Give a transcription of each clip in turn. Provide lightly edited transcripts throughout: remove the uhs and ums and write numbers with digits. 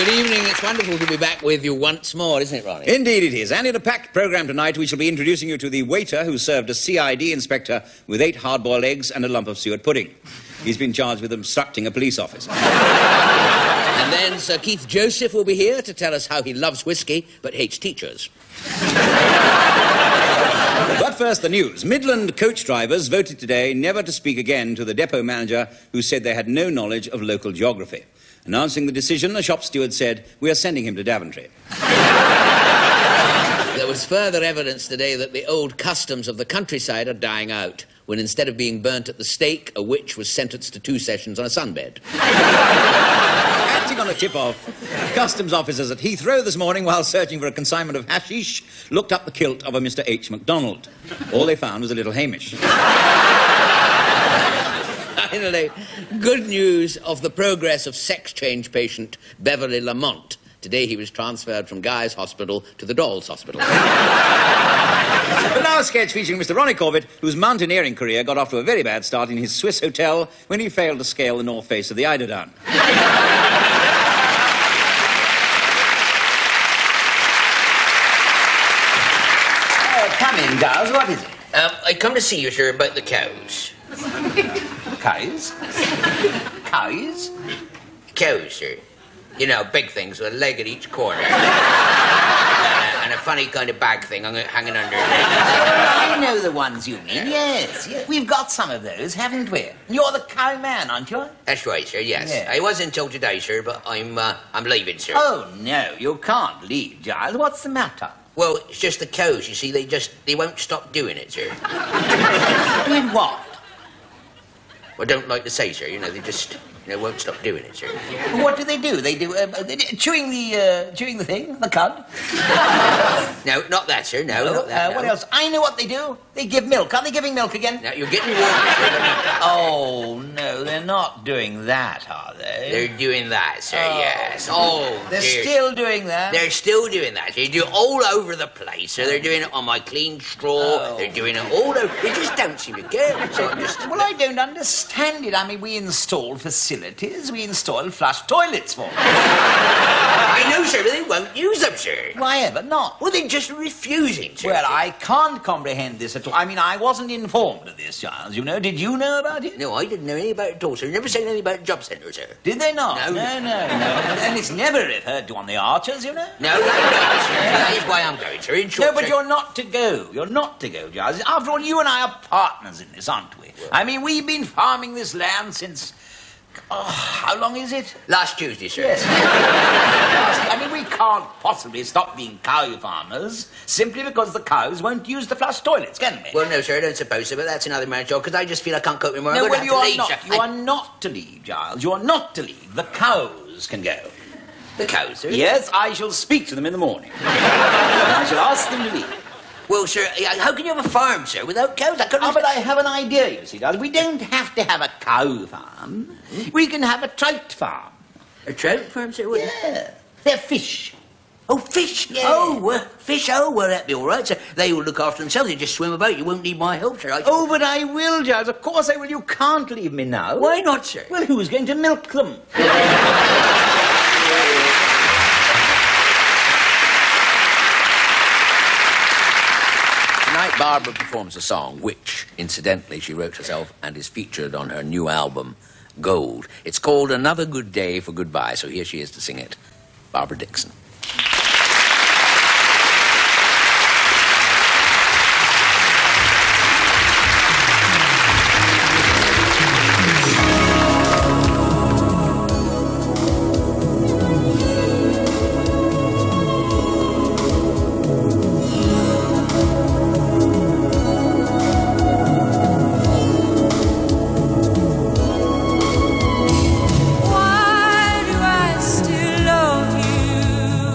Good evening. It's wonderful to be back with you once more, isn't it, Ronnie? Indeed it is. And in a packed programme tonight, we shall be introducing you to the waiter who served a CID inspector with 8 hard-boiled eggs and a lump of suet pudding. He's been charged with obstructing a police office. And then Sir Keith Joseph will be here to tell us how he loves whiskey but hates teachers. But first, the news. Midland coach drivers voted today never to speak again to the depot manager who said they had no knowledge of local geography. Announcing the decision, a shop steward said, "We are sending him to Daventry." There was further evidence today that the old customs of the countryside are dying out, when instead of being burnt at the stake, a witch was sentenced to 2 sessions on a sunbed. Acting on a tip-off, customs officers at Heathrow this morning, while searching for a consignment of hashish, looked up the kilt of a Mr. H. MacDonald. All they found was a little Hamish. Finally, good news of the progress of sex change patient Beverly Lamont. Today he was transferred from Guy's Hospital to the Dolls Hospital. But now a sketch featuring Mr. Ronnie Corbett, whose mountaineering career got off to a very bad start in his Swiss hotel when he failed to scale the north face of the Eiderdown. Come in, Giles. What is it? I come to see you, sir, about the cows. Cows? Cows? Cows, sir. You know, big things with a leg at each corner. And a funny kind of bag thing hanging under it. I know the ones you mean, yes. We've got some of those, haven't we? You're the cow man, aren't you? That's right, sir, yes. Yeah. I wasn't until today, sir, but I'm leaving, sir. Oh, no, you can't leave, Giles. What's the matter? Well, it's just the cows, you see. They won't stop doing it, sir. Doing what? I don't like to say, sir. You know, they just... won't stop doing it, sir. What do? They do chewing the thing, the cud? No, not that, sir. No, not that. What else? I know what they do. They give milk. Are they giving milk again? Now, you're getting warm, sir. Oh, no, they're not doing that, are they? They're doing that, sir, yes. Oh, they're still doing that? They're still doing that. They do it all over the place, sir. They're doing it on my clean straw. Oh. They're doing it all over. They just don't seem to care. Well, I don't understand it. I mean, we install facilities. We install flush toilets for them. I know, sir, but they won't use them, sir. Why ever not? Well, they're just refusing, sir. Well, I can't comprehend this at all. I mean, I wasn't informed of this, Giles, you know. Did you know about it? No, I didn't know anything about it at all, sir. Never said anything about a job centre, sir. Did they not? No. And it's never referred to on the Archers, you know. No, sir. That is why I'm going, sir. In short, no, but sir. You're not to go. You're not to go, Giles. After all, you and I are partners in this, aren't we? Well, I mean, we've been farming this land since... Oh, how long is it? Last Tuesday, sir. Yes. I mean, we can't possibly stop being cow farmers simply because the cows won't use the flush toilets, can we? Well, no, sir, I don't suppose so, but that's another matter, because I just feel I can't cope anymore. No, well, you are leave, not. Sir. You are not to leave, Giles. You are not to leave. The cows can go. The cows, sir? Yes, I shall speak to them in the morning. I shall ask them to leave. Well, sir, how can you have a farm, sir, without cows? But I have an idea, you see, Giles. We don't have to have a cow farm. We can have a trout farm. A trout farm, sir? Yeah. They're fish. Oh, fish? Yeah. Oh, fish. Oh, well, that'd be all right, sir. They will look after themselves. They just swim about. You won't need my help, sir. Oh, but I will, Giles. Of course I will. You can't leave me now. Why not, sir? Well, who's going to milk them? Tonight, Barbara performs a song which, incidentally, she wrote herself and is featured on her new album, Gold. It's called Another Good Day for Goodbye, so here she is to sing it. Barbara Dixon. Why do I still love you?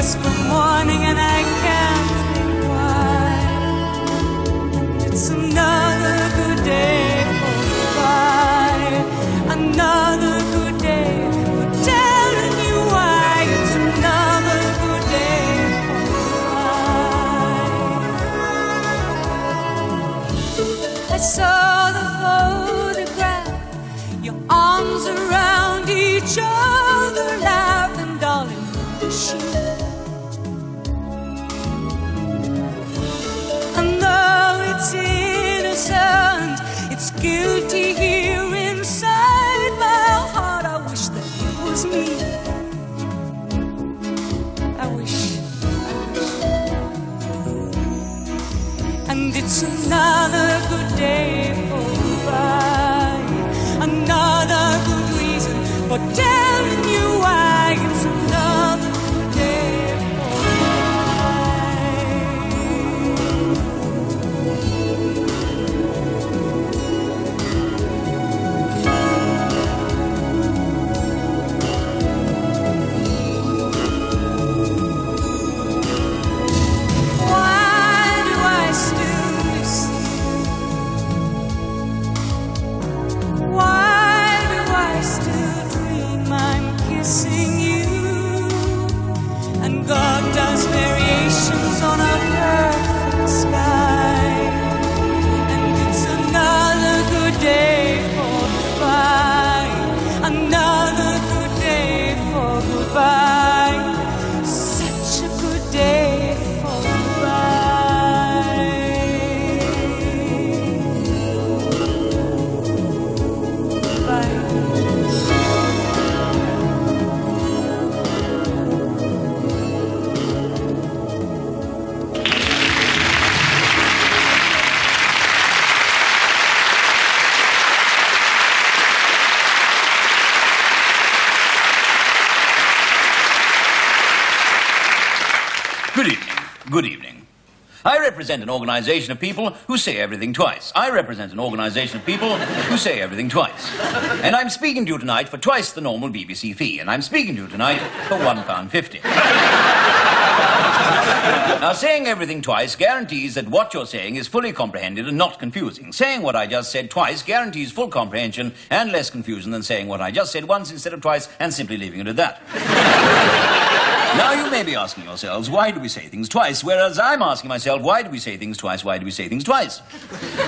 just from morning and I can't think why. It's another good day for goodbye. Another good day for telling you why. It's another good day for goodbye. I saw the photograph, your arms around each other, laughing, darling, she. And though it's innocent, it's guilty here inside my heart. I wish that it was me. I wish. And it's another good day for goodbye. Another good reason for telling you why. It's another good day for Why do I still miss you? Why do I still dream I'm kissing you? And God does variations on a perfect sky. And it's another good day for goodbye. Another good day for goodbye. Such a good day for goodbye. Bye. Good evening. Good evening. I represent an organization of people who say everything twice. I represent an organization of people who say everything twice. And I'm speaking to you tonight for twice the normal BBC fee. And I'm speaking to you tonight for £1.50. Now, saying everything twice guarantees that what you're saying is fully comprehended and not confusing. Saying what I just said twice guarantees full comprehension and less confusion than saying what I just said once instead of twice and simply leaving it at that. Now, you may be asking yourselves, why do we say things twice? Whereas I'm asking myself, why do we say things twice? Why do we say things twice?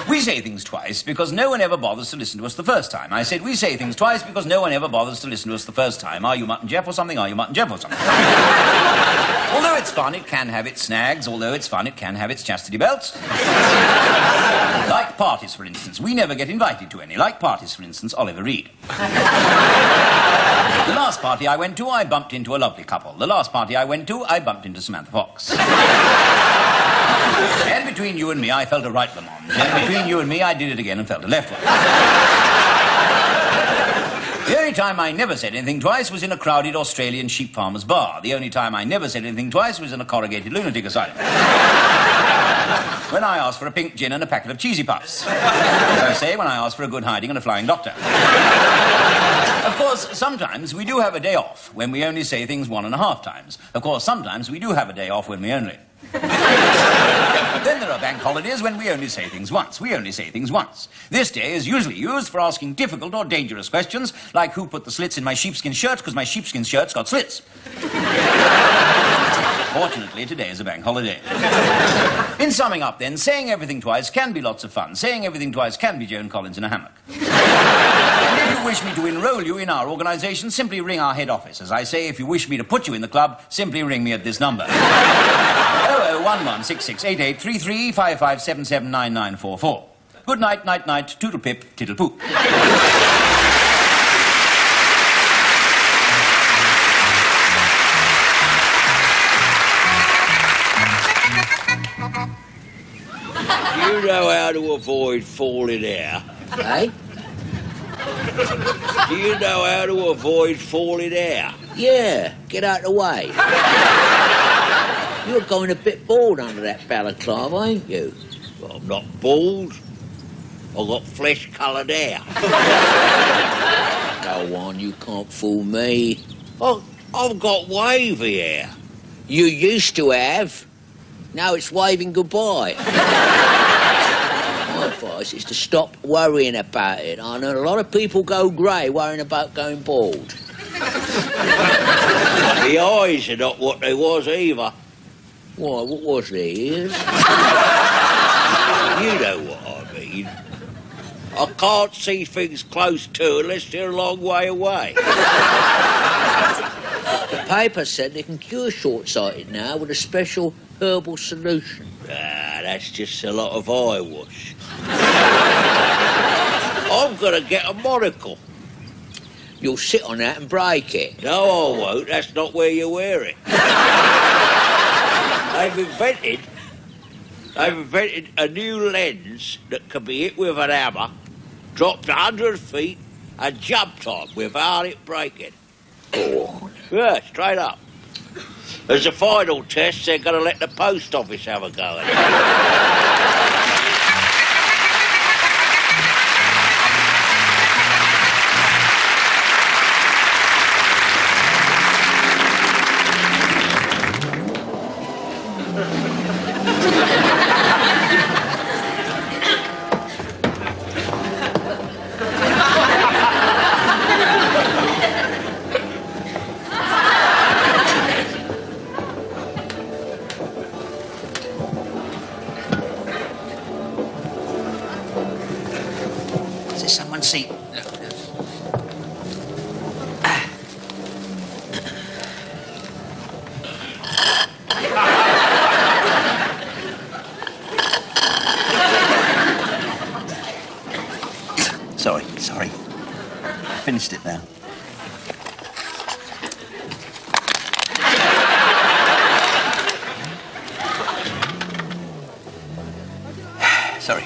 We say things twice because no one ever bothers to listen to us the first time. I said we say things twice because no one ever bothers to listen to us the first time. Are you Mutt and Jeff or something? Are you Mutt and Jeff or something? Although it's fun, it can have its snags. Although it's fun, it can have its chastity belts. Like parties, for instance. We never get invited to any. Like parties, for instance, Oliver Reed. The last party I went to, I bumped into a lovely couple. The last party I went to, I bumped into Samantha Fox. And between you and me, I felt a right Lamont. And between you and me, I did it again and felt a left one. The only time I never said anything twice was in a crowded Australian sheep farmer's bar. The only time I never said anything twice was in a corrugated lunatic asylum. When I asked for a pink gin and a packet of cheesy puffs. So I say, when I asked for a good hiding and a flying doctor. Of course, sometimes we do have a day off when we only say things 1.5 times. Of course, sometimes we do have a day off when we only... Then there are bank holidays when we only say things once. We only say things once. This day is usually used for asking difficult or dangerous questions, like who put the slits in my sheepskin shirt because my sheepskin shirt's got slits. Fortunately, today is a bank holiday. In summing up, then, saying everything twice can be lots of fun. Saying everything twice can be Joan Collins in a hammock. And if you wish me to enroll you in our organisation, simply ring our head office. As I say, if you wish me to put you in the club, simply ring me at this number. 001166883355779944. Good night, night, night, toodle pip, tittle poop. You know how to avoid falling out? Eh? Do you know how to avoid falling out? Yeah, get out of the way. You're going a bit bald under that balaclava, ain't you? Well, I'm not bald. I've got flesh-coloured hair. Go on, you can't fool me. I've got wavy hair. You used to have. Now it's waving goodbye. My advice is to stop worrying about it. I know a lot of people go grey worrying about going bald. The eyes are not what they was either. Why, what was their ears? You know what I mean. I can't see things close to unless they're a long way away. The paper said they can cure short-sighted now with a special herbal solution. Ah, that's just a lot of eyewash. I'm going to get a monocle. You'll sit on that and break it. No, I won't. That's not where you wear it. They've invented a new lens that can be hit with an hammer, dropped 100 feet, and jumped on without it breaking. Oh. Yeah, straight up. As a final test, they're going to let the post office have a go at it. Someone's seat. Sorry. Finished it now. Sorry.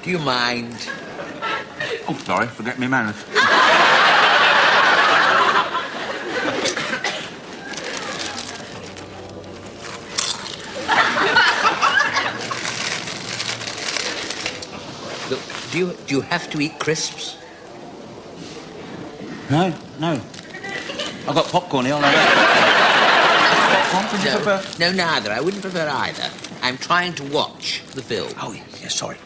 Do you mind? Oh, sorry, forget me manners. Look, do you have to eat crisps? No. I've got popcorn here, I'll have that. Popcorn, would you prefer? No, neither. I wouldn't prefer either. I'm trying to watch the film. Oh, yeah, sorry.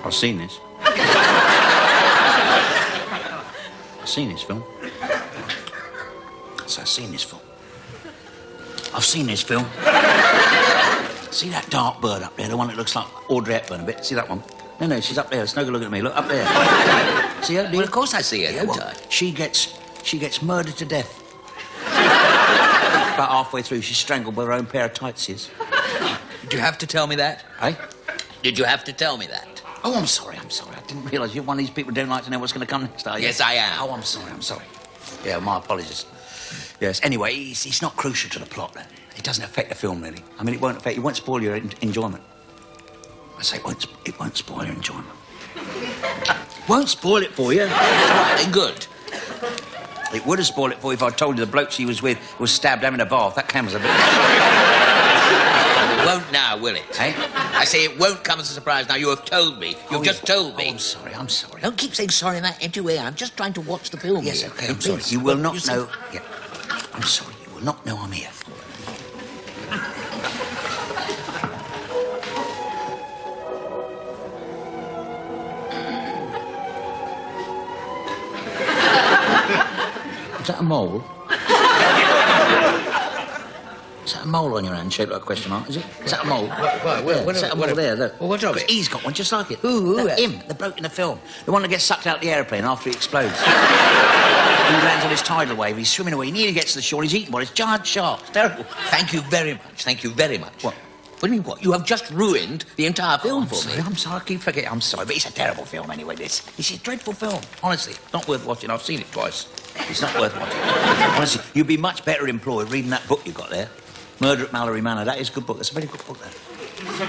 I've seen this. I've seen this film. So I've seen this film. I've seen this film. See that dark bird up there, the one that looks like Audrey Hepburn a bit? See that one? No, she's up there. It's no good looking at me. Look, up there. See her? Well, of course I see her, don't I? She gets murdered to death. About halfway through, she's strangled by her own pair of tightses. Did you have to tell me that? Eh? Did you have to tell me that? Oh, I'm sorry. I didn't realise you're one of these people who don't like to know what's going to come next, are you? Yes, I am. Oh, I'm sorry. Yeah, my apologies. Yes, anyway, it's not crucial to the plot. It doesn't affect the film, really. I mean, it won't spoil your enjoyment. I say it won't spoil your enjoyment. Won't spoil it for you. Right, good. It would have spoiled it for you if I told you the bloke she was with was stabbed having a bath. That camera's a bit... It won't now, will it? Eh? I say it won't come as a surprise now. You have told me. You've just told me. Oh, I'm sorry. Don't keep saying sorry in that empty way. I'm just trying to watch the film. Yes, here. OK, I'm sorry. You will not know... Yeah. I'm sorry, you will not know I'm here. Is that a mole? Is that a mole on your hand shaped like a question mark, is it? Is that a mole? Is that a mole there, look? Well, what of it? He's got one just like it. Who? Him, the bloke in the film. The one that gets sucked out the aeroplane after he explodes. He lands on his tidal wave, he's swimming away, he nearly gets to the shore, he's eaten by this giant shark. It's terrible. Thank you very much. Thank you very much. What? What do you mean, what? You have just ruined the entire film for me. I'm sorry, I keep forgetting. I'm sorry, but it's a terrible film anyway, this. It's a dreadful film. Honestly, not worth watching. I've seen it twice. It's not worth watching. Honestly, you'd be much better employed reading that book you got there. Murder at Mallory Manor. That is a good book. That's a very good book, that.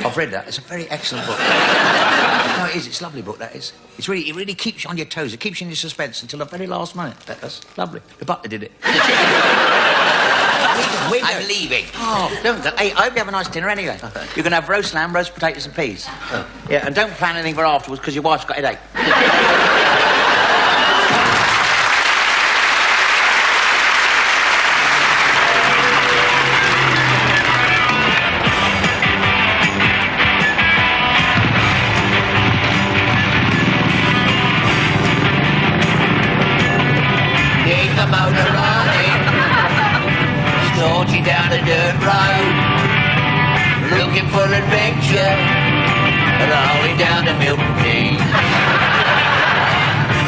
I've read that. It's a very excellent book. No, it is. It's a lovely book, that is. It really keeps you on your toes. It keeps you in your suspense until the very last minute. That's lovely. The butler did it. I'm leaving. Oh, don't go. Hey, I hope you have a nice dinner anyway. You can have roast lamb, roast potatoes and peas. Oh. Yeah, and don't plan anything for afterwards because your wife's got a headache. Keep the motor running. Starting down a dirt road, looking for adventure, rolling down the Milton Key.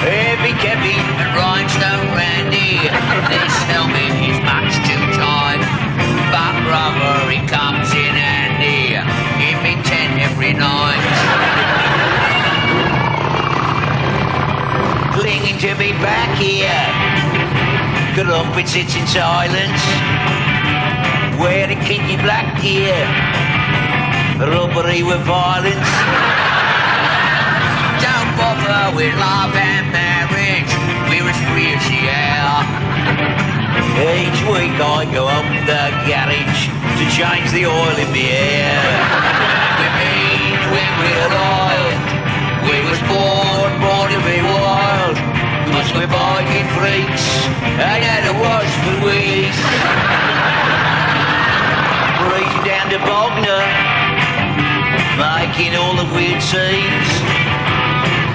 Heavy Kevin and Rhinestone Randy, this helmet is much too tight, but brother, it comes in handy, give me 10 every night. Clinging to me back here, Crumpet sits in silence, wearing kinky black gear, robbery with violence. Don't bother with love and marriage, we're as free as the air. Each week I go up the garage to change the oil in the air. We mean when we're wild, we was born to be wild. Cause we're biking freaks, ain't had a wash for weeks. Breathing down to Bognor, making all the weird scenes,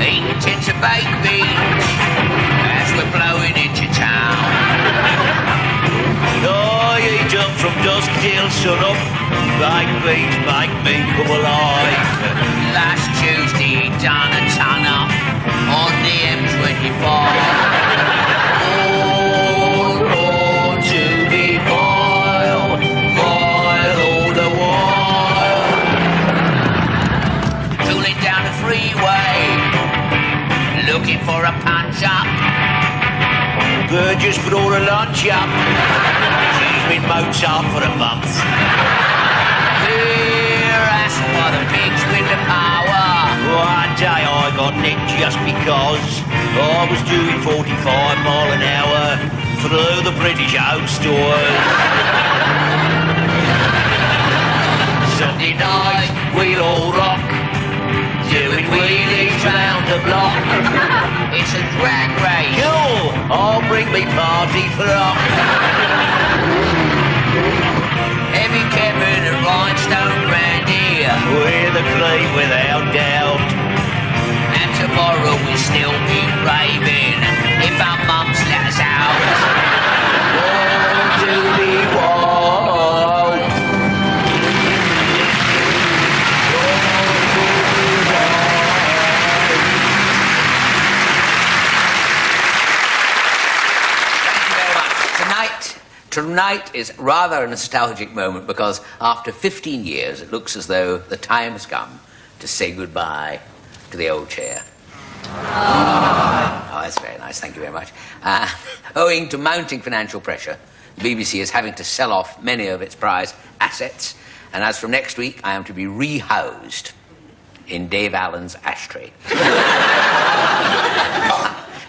eating tins of baked beans as we're blowing into town. Oh, you jump from dusk till sunup, baked beans make me come alive. Last Tuesday he done a ton up on the M25. Oh, to be vile, vile all the while. Tooling down the freeway, looking for a punch up. Burgess brought a lunch up. She's been Mozart for a month. We're asked by the pigs with the power. One day I got nicked just because I was doing 45 mile an hour through the British home stores. Sunday night we'll all rock, doing wheelies round the block. It's a drag race. Cool, I'll bring me party frock. Heavy Kevin and Rhinestone Randy, we're the cream without doubt. And tomorrow we'll still be raving if our mums let us out. Oh, to be wild. Thank you very much. Tonight is rather a nostalgic moment because after 15 years, it looks as though the time has come to say goodbye to the old chair. Oh, that's very nice. Thank you very much. Owing to mounting financial pressure, the BBC is having to sell off many of its prized assets, and as from next week, I am to be rehoused in Dave Allen's ashtray.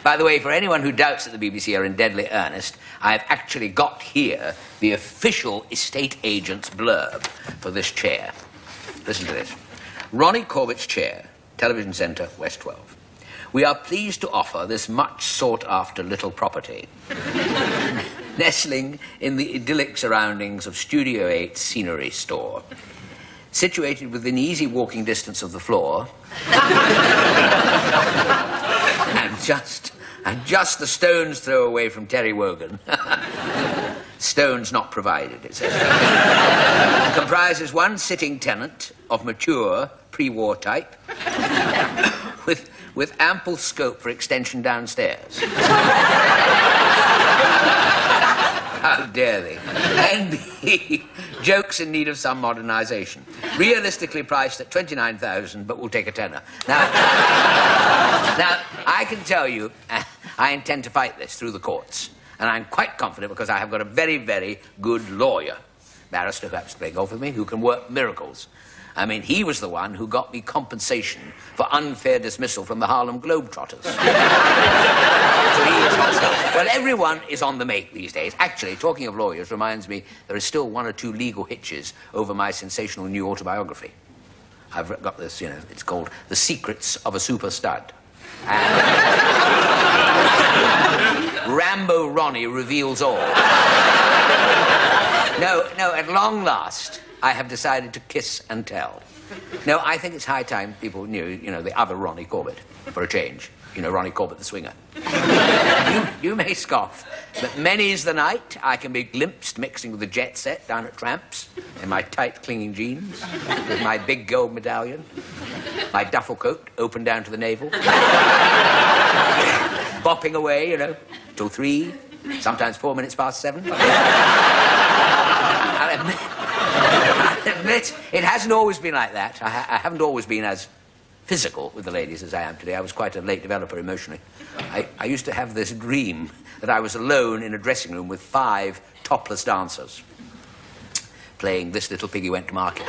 By the way, for anyone who doubts that the BBC are in deadly earnest, I have actually got here the official estate agent's blurb for this chair. Listen to this. Ronnie Corbett's chair, Television Centre, West 12. We are pleased to offer this much sought-after little property, nestling in the idyllic surroundings of Studio 8 Scenery Store, situated within easy walking distance of the floor, and just And just the stone's throw away from Terry Wogan. Stones not provided, it says. It comprises one sitting tenant of mature pre-war type with ample scope for extension downstairs. How dare they? NB, jokes in need of some modernisation. Realistically priced at $29,000, but we'll take a tenner. Now, I can tell you, I intend to fight this through the courts. And I'm quite confident because I have got a very, very good lawyer, barrister who happens to play golf with me, who can work miracles. I mean, he was the one who got me compensation for unfair dismissal from the Harlem Globetrotters. So he is hot stuff. Well, everyone is on the make these days. Actually, talking of lawyers reminds me there is still one or two legal hitches over my sensational new autobiography. I've got this, you know, it's called The Secrets of a Super Stud. And Rambo Ronnie reveals all. No, at long last, I have decided to kiss and tell. No, I think it's high time people knew, you know, the other Ronnie Corbett, for a change. You know, Ronnie Corbett the swinger. You may scoff, but many's the night I can be glimpsed mixing with the jet set down at Tramps in my tight clinging jeans, with my big gold medallion, my duffel coat open down to the navel, bopping away, you know, till 3, sometimes 4 minutes past 7. I'll admit, it hasn't always been like that. I haven't always been as physical with the ladies as I am today. I was quite a late developer emotionally. I used to have this dream that I was alone in a dressing room with 5 topless dancers playing This Little Piggy Went to Market.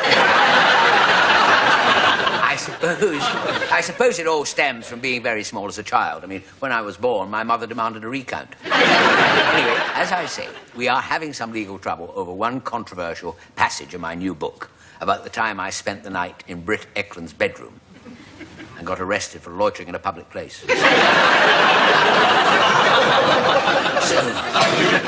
I suppose it all stems from being very small as a child. I mean, when I was born, my mother demanded a recount. Anyway, as I say, we are having some legal trouble over one controversial passage in my new book about the time I spent the night in Britt Eklund's bedroom and got arrested for loitering in a public place.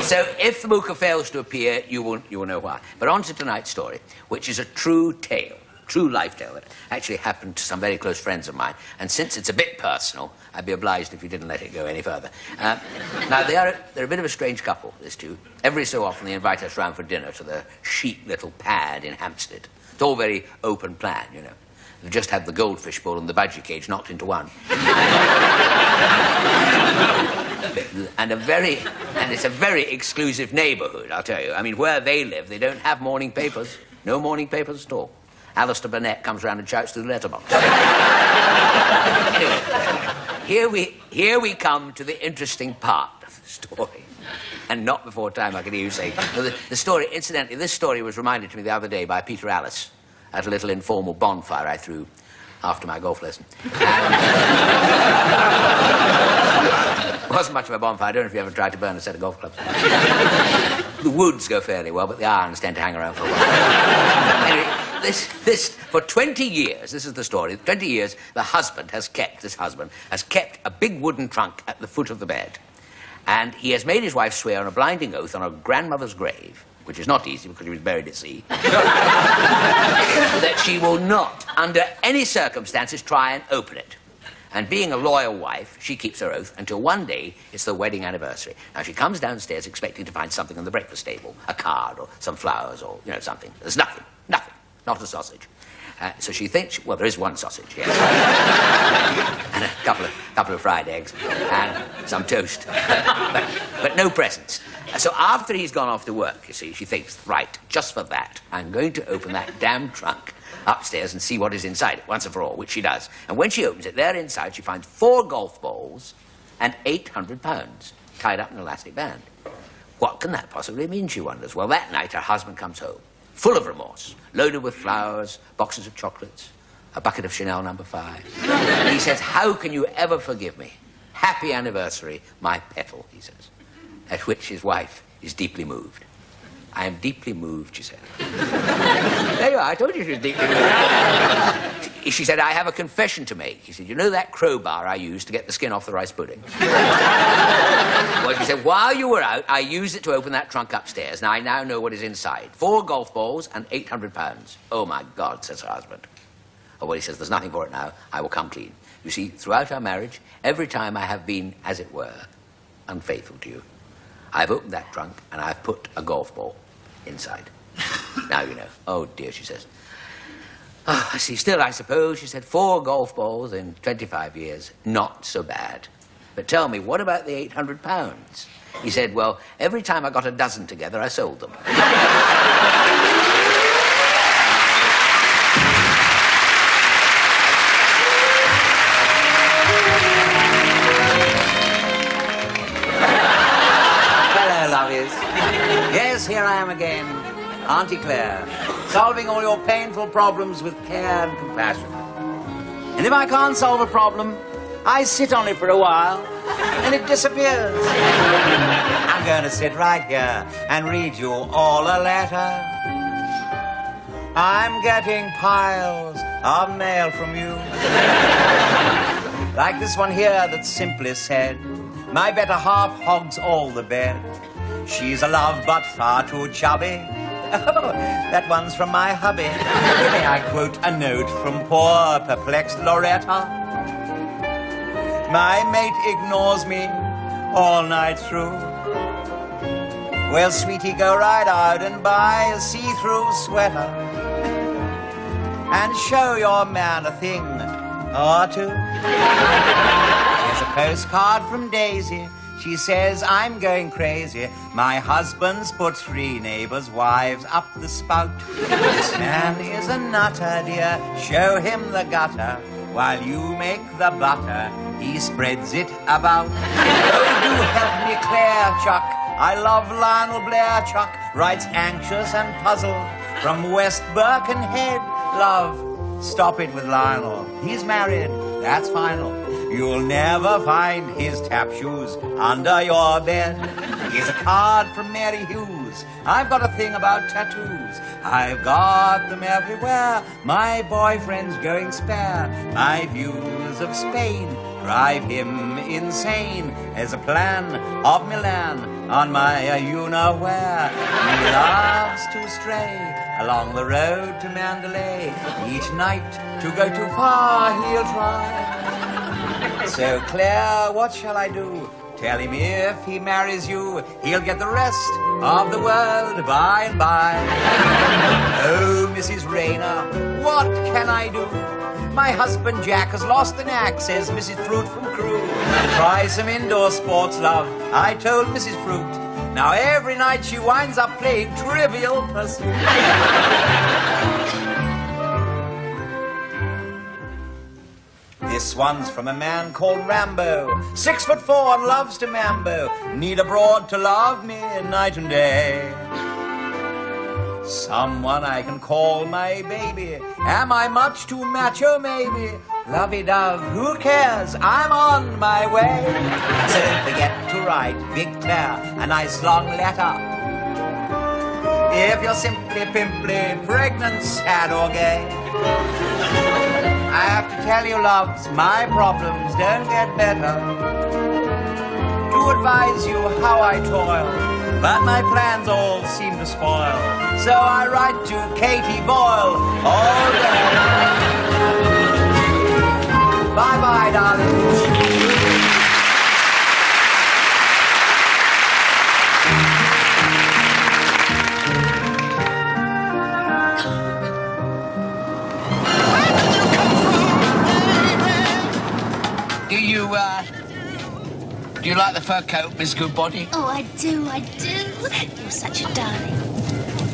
So if the mooker fails to appear, you will know why. But on to tonight's story, which is a true tale. True life tale that actually happened to some very close friends of mine. And since it's a bit personal, I'd be obliged if you didn't let it go any further. Now, they're a bit of a strange couple, these two. Every so often they invite us round for dinner to the chic little pad in Hampstead. It's all very open plan, you know. We've just had the goldfish bowl and the budgie cage knocked into one. And it's a very exclusive neighbourhood, I'll tell you. I mean, where they live, they don't have morning papers. No morning papers at all. Alistair Burnett comes round and shouts through the letterbox. Anyway, here we come to the interesting part of the story. And not before time, I can hear you say. The story, incidentally, this story was reminded to me the other day by Peter Alice at a little informal bonfire I threw after my golf lesson. It wasn't much of a bonfire. I don't know if you ever tried to burn a set of golf clubs. The woods go fairly well, but the irons tend to hang around for a while. Anyway, this, for 20 years, this is the story, 20 years, this husband has kept a big wooden trunk at the foot of the bed. And he has made his wife swear on a blinding oath on her grandmother's grave, which is not easy because she was buried at sea, that she will not, under any circumstances, try and open it. And being a loyal wife, she keeps her oath until one day it's the wedding anniversary. Now, she comes downstairs expecting to find something on the breakfast table, a card or some flowers or, you know, something. There's nothing, not a sausage. So she thinks, well, there is one sausage, yes. And a couple of fried eggs and some toast. But no presents. So after he's gone off to work, you see, she thinks, right, just for that, I'm going to open that damn trunk upstairs and see what is inside it, once and for all, which she does. And when she opens it, there inside she finds 4 golf balls and £800 tied up in an elastic band. What can that possibly mean, she wonders? Well, that night her husband comes home, full of remorse, loaded with flowers, boxes of chocolates, a bucket of Chanel No. 5. And he says, how can you ever forgive me? Happy anniversary, my petal, he says. At which his wife is deeply moved. I am deeply moved, she said. There you are, I told you she was deeply moved. She said, I have a confession to make. He said, you know that crowbar I used to get the skin off the rice pudding? Well, she said, while you were out, I used it to open that trunk upstairs, and I now know what is inside. 4 golf balls and £800. Oh, my God, says her husband. Oh, well, he says, there's nothing for it now. I will come clean. You see, throughout our marriage, every time I have been, as it were, unfaithful to you, I've opened that trunk and I've put a golf ball inside. Now you know. Oh, dear, she says. Oh, I see. Still, I suppose, she said, 4 golf balls in 25 years. Not so bad. But tell me, what about the £800? He said, well, every time I got a dozen together, I sold them. Hello, lovies. Yes, here I am again, Auntie Claire, solving all your painful problems with care and compassion. And if I can't solve a problem, I sit on it for a while, and it disappears. I'm going to sit right here and read you all a letter. I'm getting piles of mail from you. Like this one here that simply said, my better half hogs all the bed. She's a love but far too chubby. Oh, that one's from my hubby. May I quote a note from poor perplexed Loretta? My mate ignores me all night through. Well, sweetie, go right out and buy a see-through sweater and show your man a thing or two. Here's a postcard from Daisy. She says, I'm going crazy. My husband's put 3 neighbors' wives up the spout. This man is a nutter, dear. Show him the gutter. While you make the butter, he spreads it about. Oh, do help me, Claire, Chuck. I love Lionel Blair, Chuck. Writes anxious and puzzled from West Birkenhead. Love, stop it with Lionel. He's married. That's final. You'll never find his tap shoes under your bed. Here's a card from Mary Hughes. I've got a thing about tattoos. I've got them everywhere. My boyfriend's going spare. My views of Spain drive him insane. There's a plan of Milan on my you-know-where. He loves to stray along the road to Mandalay. Each night to go too far he'll try. So, Claire, what shall I do? Tell him if he marries you, he'll get the rest of the world by and by. Oh, Mrs. Rayner, what can I do? My husband Jack has lost the knack, says Mrs. Fruit from Crewe. Try some indoor sports, love, I told Mrs. Fruit. Now every night she winds up playing Trivial Pursuit. This one's from a man called Rambo, 6'4" and loves to mambo. Need a broad to love me night and day. Someone I can call my baby. Am I much too macho, maybe? Lovey-dove, who cares? I'm on my way. So don't forget to write Big Claire a nice long letter. If you're simply pimply, pregnant, sad or gay. I have to tell you, loves, my problems don't get better. To advise you how I toil, but my plans all seem to spoil. So I write to Katie Boyle all day. Bye-bye, darling. Do you like the fur coat, Miss Goodbody? Oh, I do, I do. You're such a darling.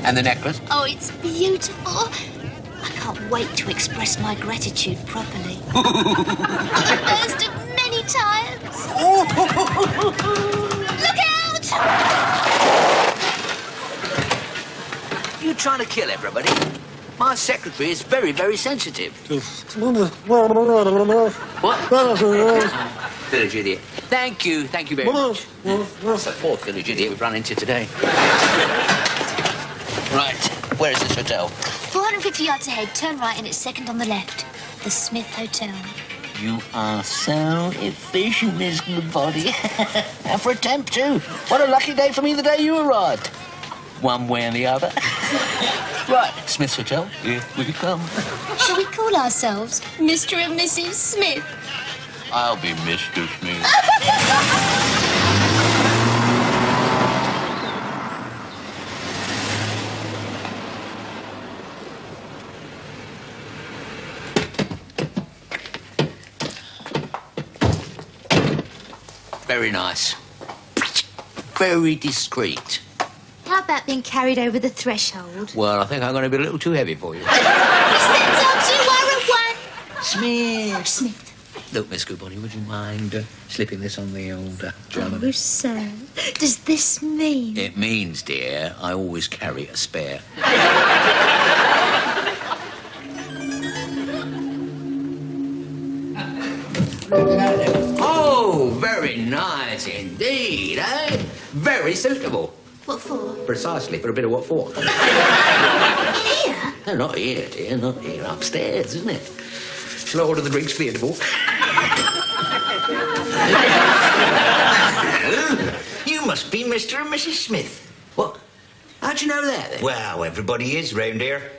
And the necklace? Oh, it's beautiful. I can't wait to express my gratitude properly. The first of many times. Look out! You trying to kill everybody? My secretary is very, very sensitive. What? Village idiot. Thank you very much. That's the 4th village idiot we've run into today. Right, where is this hotel? 450 yards ahead, turn right and it's second on the left. The Smith Hotel. You are so efficient, Miss Goodbody. And for a temp, too. What a lucky day for me the day you arrived. One way and the other. Right, Smith's Hotel. Here we come. Shall we call ourselves Mr. and Mrs. Smith? I'll be Mr. Smith. Very nice. Very discreet. How about being carried over the threshold? Well, I think I'm going to be a little too heavy for you. Is that Smith. Smith. Look, Miss Goodbody, would you mind slipping this on the old German? Oh, sir. Does this mean? It means, dear, I always carry a spare. Oh, very nice indeed, eh? Very suitable. What for? Precisely, for a bit of what for. Here? No, not here, dear, not here. Upstairs, isn't it? Shall I order the drinks for you, Duvall? You must be Mr. and Mrs. Smith. What? How'd you know that, then? Well, everybody is round here.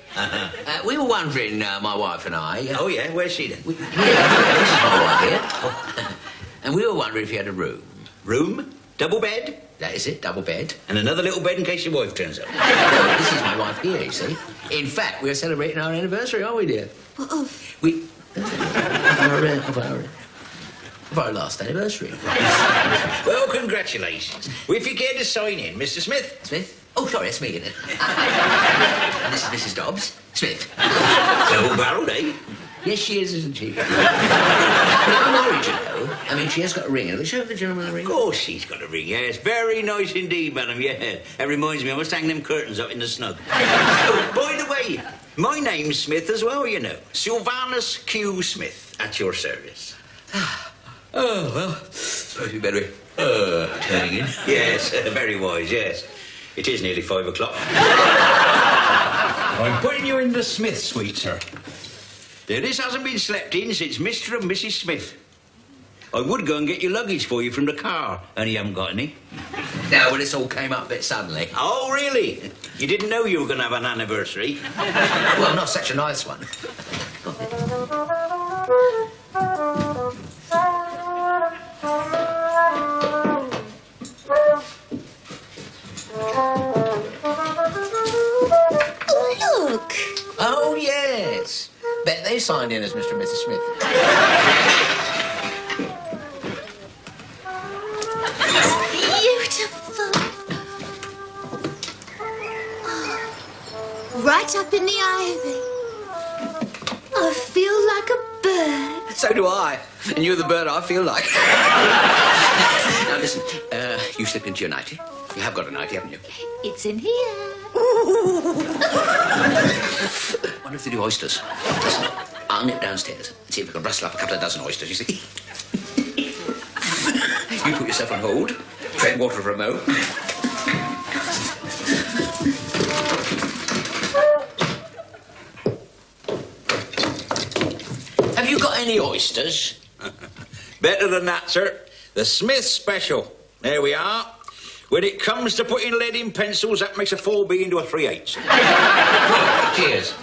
We were wondering, my wife and I... Oh, yeah? Where's she, then? This is my wife here. And we were wondering if you had a room. Room? Double bed? That is it, double bed. And another little bed in case your wife turns up. No, this is my wife here, you see. In fact, we're celebrating our anniversary, aren't we, dear? What of? We... of our last anniversary. Well, congratulations. Well, if you care to sign in, Mr. Smith. Smith? Oh, sorry, it's me, isn't it? And this is Mrs. Dobbs. Smith. Double-barreled, eh? Yes, she is, isn't she? But I'm married, you know. I mean, she has got a ring. Have they shown the gentleman a ring? Of course she's got a ring, yes. Very nice indeed, madam, yeah. That reminds me, I must hang them curtains up in the snug. Oh, by the way, my name's Smith as well, you know. Sylvanus Q. Smith, at your service. Oh, well, suppose we better be turning in. Yes, very wise, yes. It is nearly 5 o'clock. I'm putting you in the Smith suite, sir. Now, this hasn't been slept in since Mr. and Mrs. Smith. I would go and get your luggage for you from the car, only you haven't got any. Now, well, this all came up a bit suddenly. Oh, really? You didn't know you were going to have an anniversary? Well, not such a nice one. Oh, look. Oh, yes. Bet they signed in as Mr. and Mrs. Smith. It's beautiful. Oh, right up in the ivy. I feel like a bird. So do I. And you're the bird I feel like. Now, listen, you slip into your nightie. You have got a nightie, haven't you? It's in here. Wonder if they do oysters. Listen, I'll nip downstairs and see if we can rustle up a couple of dozen oysters, you see. You put yourself on hold, tread water for a mo. Have you got any oysters? Better than that, sir. The Smith Special. There we are. When it comes to putting lead in pencils, that makes a 4B into a 3/8. Cheers.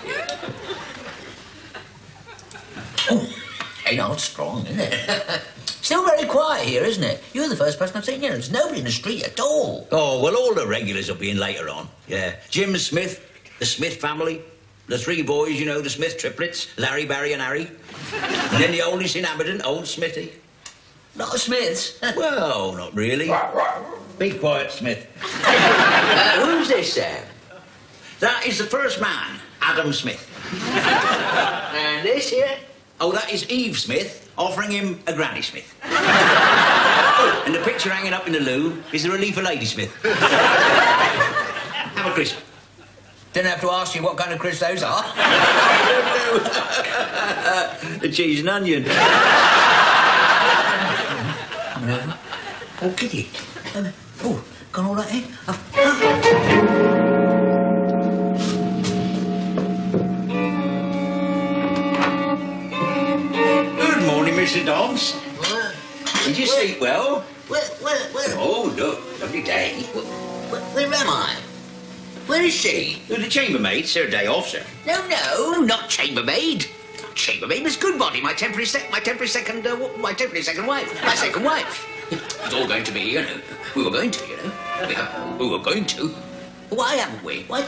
Oh, ain't old strong, isn't it? Still very quiet here, isn't it? You're the first person I've seen here. There's nobody in the street at all. Oh, well, all the regulars will be in later on. Yeah. Jim Smith, the Smith family, the 3 boys, you know, the Smith triplets, Larry, Barry and Harry. And then the oldest inhabitant, old Smithy. Not the Smiths. Well, not really. Be quiet, Smith. Who's this, Sam? That is the first man, Adam Smith. And this here? Oh, that is Eve Smith offering him a Granny Smith. Oh, and the picture hanging up in the loo is the relief of Lady Smith. Have a crisp. Didn't have to ask you what kind of crisps those are. The cheese and onion. Come over. Oh, kitty. Oh, gone all right, eh? Good morning, Mr. Dobbs. What? Did you sleep well? Where? Oh, look, lovely day. Where am I? Where is she? The chambermaid, sir, day off, sir. No, not chambermaid. Chambermaid, Miss Goodbody, my temporary second wife. My second wife. It's all going to be, you know. We were going to, you know. We were going to. Why haven't we? What?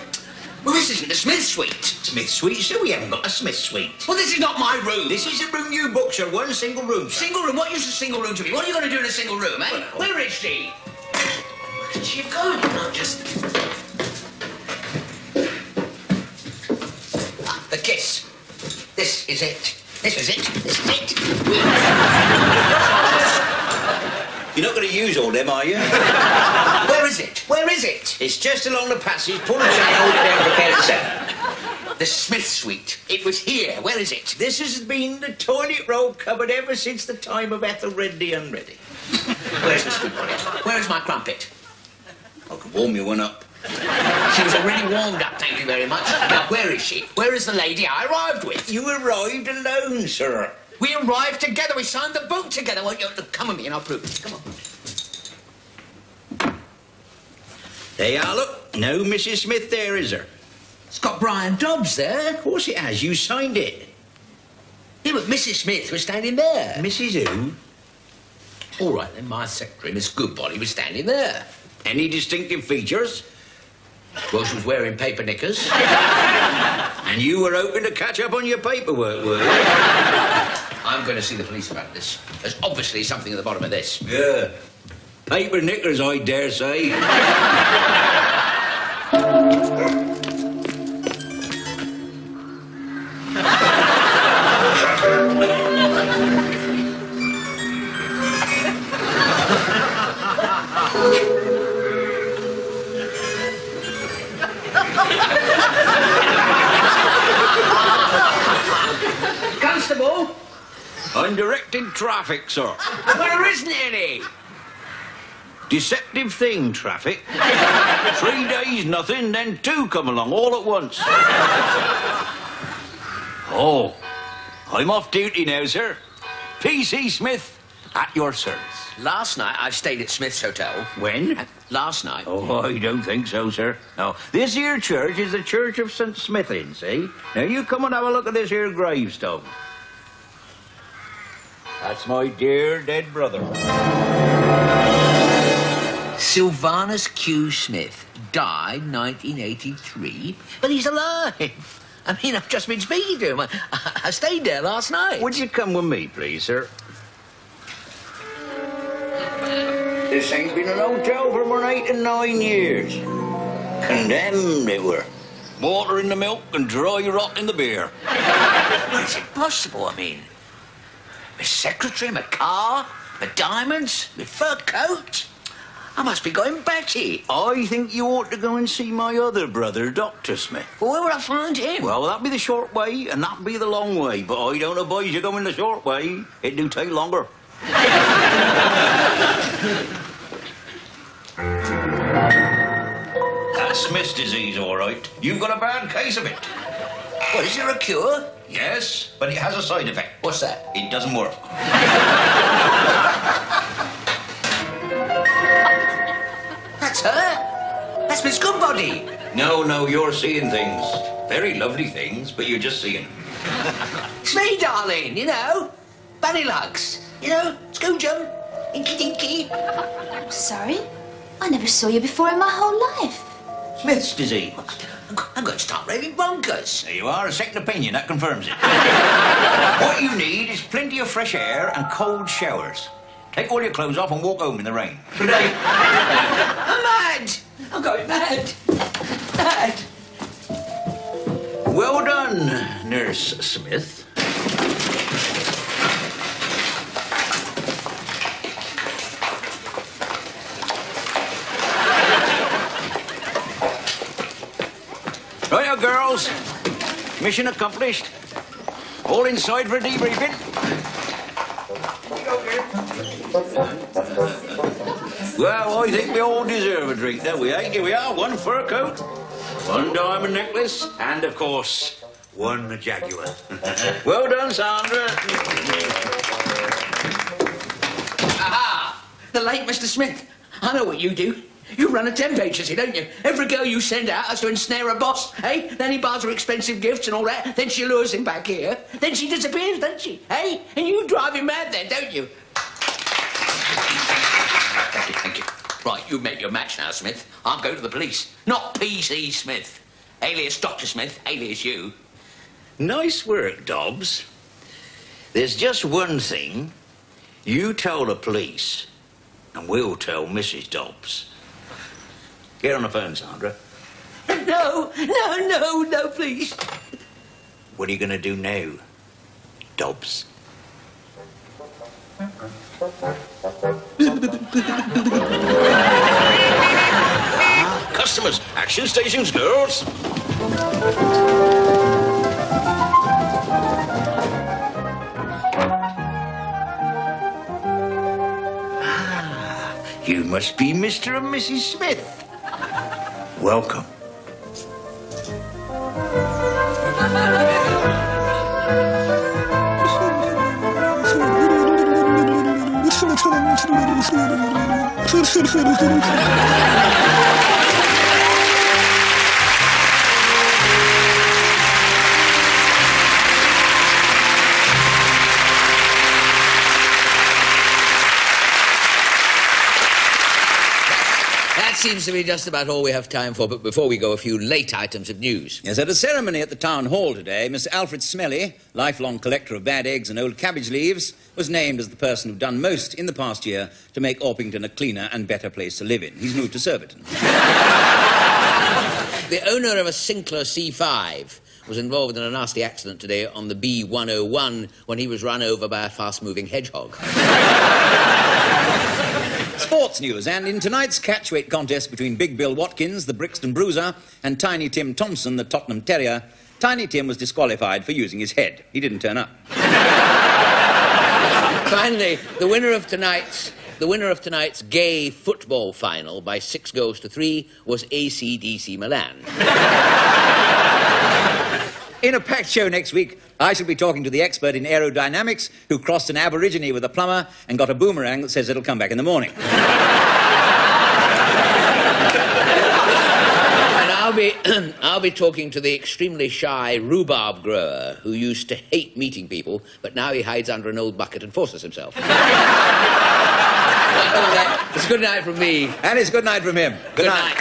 Well, this isn't the Smith suite. Smith suite, sir? We haven't got a Smith suite. Well, this is not my room. This is a room you booked, sir. One single room, sir. Single room? What use is a single room to me? What are you going to do in a single room, eh? Well, where is she? Where did she go? Not just... Ah, the kiss. This is it. This is it. This is it. You're not going to use all them, are you? Where is it? Where is it? It's just along the passage. Pull the chain, hold it down, prepare it, sir. The Smith suite. It was here. Where is it? This has been the toilet roll cupboard ever since the time of Ethelred the Unready. Where's Miss Goodbody? Where is my crumpet? I could warm you one up. She was already warmed up, thank you very much. Now, where is she? Where is the lady I arrived with? You arrived alone, sir. We arrived together. We signed the boat together. Well, come with me and I'll prove it. Come on. There you are, look. No Mrs. Smith there, is there? It's got Brian Dobbs there. Of course it has. You signed it. Yeah, but Mrs. Smith was standing there. Mrs. who? All right, then, my secretary, Miss Goodbody, was standing there. Any distinctive features? Well, she was wearing paper knickers. And you were hoping to catch up on your paperwork, were you? I'm going to see the police about this. There's obviously something at the bottom of this. Yeah. Paper knickers, I dare say. Constable? I'm directing traffic, sir. Well, there isn't any. Deceptive thing, traffic. 3 days, nothing, then 2 come along all at once. Oh, I'm off duty now, sir. P.C. Smith, at your service. Last night, I stayed at Smith's Hotel. When? Last night. Oh, I don't think so, sir. No, this here church is the Church of St. Smithin, see? Now, you come and have a look at this here gravestone. That's my dear dead brother. Sylvanus Q. Smith died 1983, but he's alive. I mean, I've just been speaking to him. I stayed there last night. Would you come with me, please, sir? This thing's been an hotel for more than 8 and 9 years. Condemned, they were. Water in the milk and dry rot in the beer. Well, is it possible? I mean, my secretary, my car, my diamonds, my fur coat. I must be going batty. I think you ought to go and see my other brother, Dr. Smith. Well, where would I find him? Well, that'd be the short way, and that'd be the long way. But I don't advise you going the short way. It do take longer. That's Smith's disease, all right. You've got a bad case of it. Well, is there a cure? Yes, but it has a side effect. What's that? It doesn't work. That's her. That's Miss Goodbody. No, you're seeing things. Very lovely things, but you're just seeing them. It's me, darling, you know. Bunny lugs, you know, Scoochum, Inky Dinky. I'm sorry. I never saw you before in my whole life. Smith's disease. I'm going to start raving bonkers. There you are, a second opinion, that confirms it. What you need is plenty of fresh air and cold showers. Take all your clothes off and walk home in the rain. I'm mad. I'm going mad. Mad. Well done, Nurse Smith. Right, girls. Mission accomplished. All inside for a debriefing. Well, I think we all deserve a drink, don't we, eh? Here we are, 1 fur coat, 1 diamond necklace, and, of course, 1 Jaguar. Well done, Sandra. Aha! The late Mr. Smith. I know what you do. You run a temp agency, don't you? Every girl you send out has to ensnare a boss, eh? Then he buys her expensive gifts and all that. Then she lures him back here. Then she disappears, doesn't she? Eh? And you drive him mad then, don't you? Thank you. Right, you've met your match now, Smith. I'm going to the police. Not P.C. Smith. Alias Dr. Smith, alias you. Nice work, Dobbs. There's just one thing. You tell the police, and we'll tell Mrs. Dobbs. Get on the phone, Sandra. No, please. What are you going to do now, Dobbs? Customers, action stations, girls. You must be Mr. and Mrs. Smith. Welcome. That seems to be just about all we have time for, but before we go, a few late items of news. Yes, at a ceremony at the town hall today, Mr. Alfred Smelly, lifelong collector of bad eggs and old cabbage leaves, was named as the person who'd done most in the past year to make Orpington a cleaner and better place to live in. He's moved to Surbiton. The owner of a Sinclair C5 was involved in a nasty accident today on the B101 when he was run over by a fast-moving hedgehog. Sports news, and in tonight's catchweight contest between Big Bill Watkins, the Brixton Bruiser, and Tiny Tim Thompson, the Tottenham Terrier, Tiny Tim was disqualified for using his head. He didn't turn up. Finally, the winner of tonight's gay football final by 6-3 was AC/DC Milan. In a packed show next week, I shall be talking to the expert in aerodynamics who crossed an Aborigine with a plumber and got a boomerang that says it'll come back in the morning. And I'll be talking to the extremely shy rhubarb grower who used to hate meeting people, but now he hides under an old bucket and forces himself. It's good night from me. And it's good night from him. Good night.